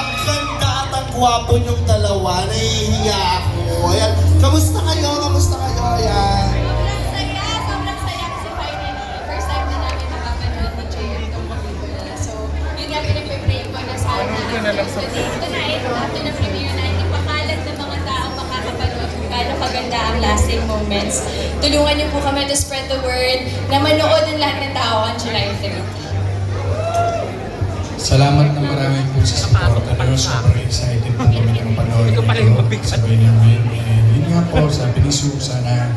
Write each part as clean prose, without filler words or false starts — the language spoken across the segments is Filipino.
Ang ganda at ang gwapo niyong dalawa. Nahihiya ako. Ayan. Kamusta kayo? Kamusta kayo? Ayan. Sobrang saya kasi finally, first time na namin nakapanood ni JM itong pelikula. So, yun nga pinag-pray ko na sana tonight, after ng premiere na, ipakalat ng mga tao makakapanood kung gaano kaganda ang lasting moments. Tulungan niyo po kami to spread the word na manood ng lahat ng tao on July 30. Salamat na marami po sa support. Sobrang excited po kami na mapanood ito. Sabay namin. And yun nga po, sabi ni Sue, sana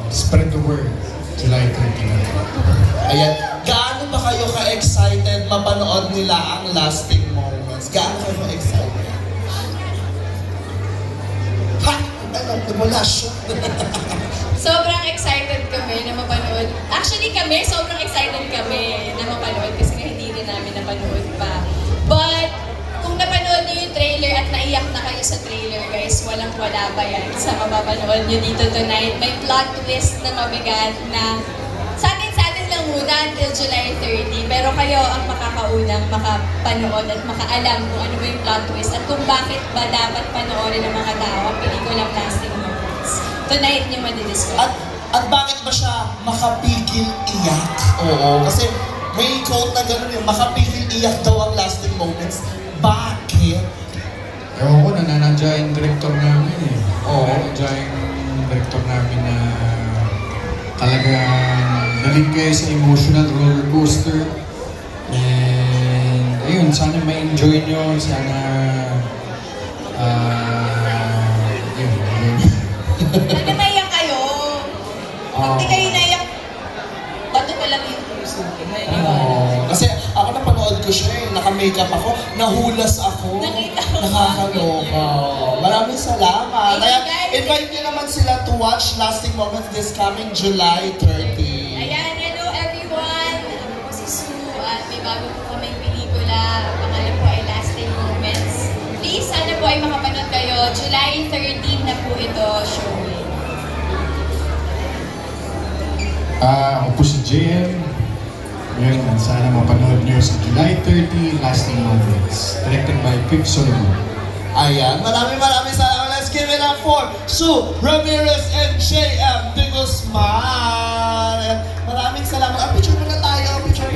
spread the word. July 30 na po. Ayan. Gaano ba kayo ka-excited mapanood nila ang lasting moments? Gaano kayo ka-excited? Ha! Ano? Wala siya. Sobrang excited kami na mapanood. Actually kami, sobrang excited kami na mapanood kasi nga hindi rin namin napanood pa. But, kung napanood niyo yung trailer at naiyak na kayo sa trailer, guys, walang-wala pa yan sa mapapanood niyo dito tonight. May plot twist na mabigat na sa atin lang muna until July 30. Pero kayo ang makakaunang makapanood at makaalam kung ano ba yung plot twist at kung bakit ba dapat panoorin ng mga tao ang pelikulang Lasting Moments. Tonight niyo madidiscover. At bakit ba siya makapigil iyak? Oo, kasi may quote na gano'n yung makapigil iyak daw ang lasting moments. Bakit? Ewan ko, nananadya yung director namin eh. Oo. Nananadya yung director namin na talagang nalig kayo sa emotional roller coaster. And ayun, sana ma-enjoy nyo. Sana yun. Ano naiyak kayo? Pag di kayo naiyak, bato pa lang yung puso. Kasi ako napanood ko siya eh, naka-makeup ako, nahulas ako. Nakita ko. Nakakaloka. Maraming salamat. Thank you, Kaya guys. invite niyo naman sila to watch Lasting Moments this coming July 30. Ayan, hello everyone! Ako po si Sue at may bago po kaming pelikula. Ang pangalan po ay Lasting Moments. Please, sana po ay makapanood kayo. July 13 na po ito showing. Ako po si JM. Ngayon, sana mapanood nyo sa July 30, Lasting Moments. Directed by Quick Solomon. Ayan, maraming salamat. Let's give it up for Sue Ramirez and JM De Guzman. Maraming salamat. Picture muna tayo. Picture.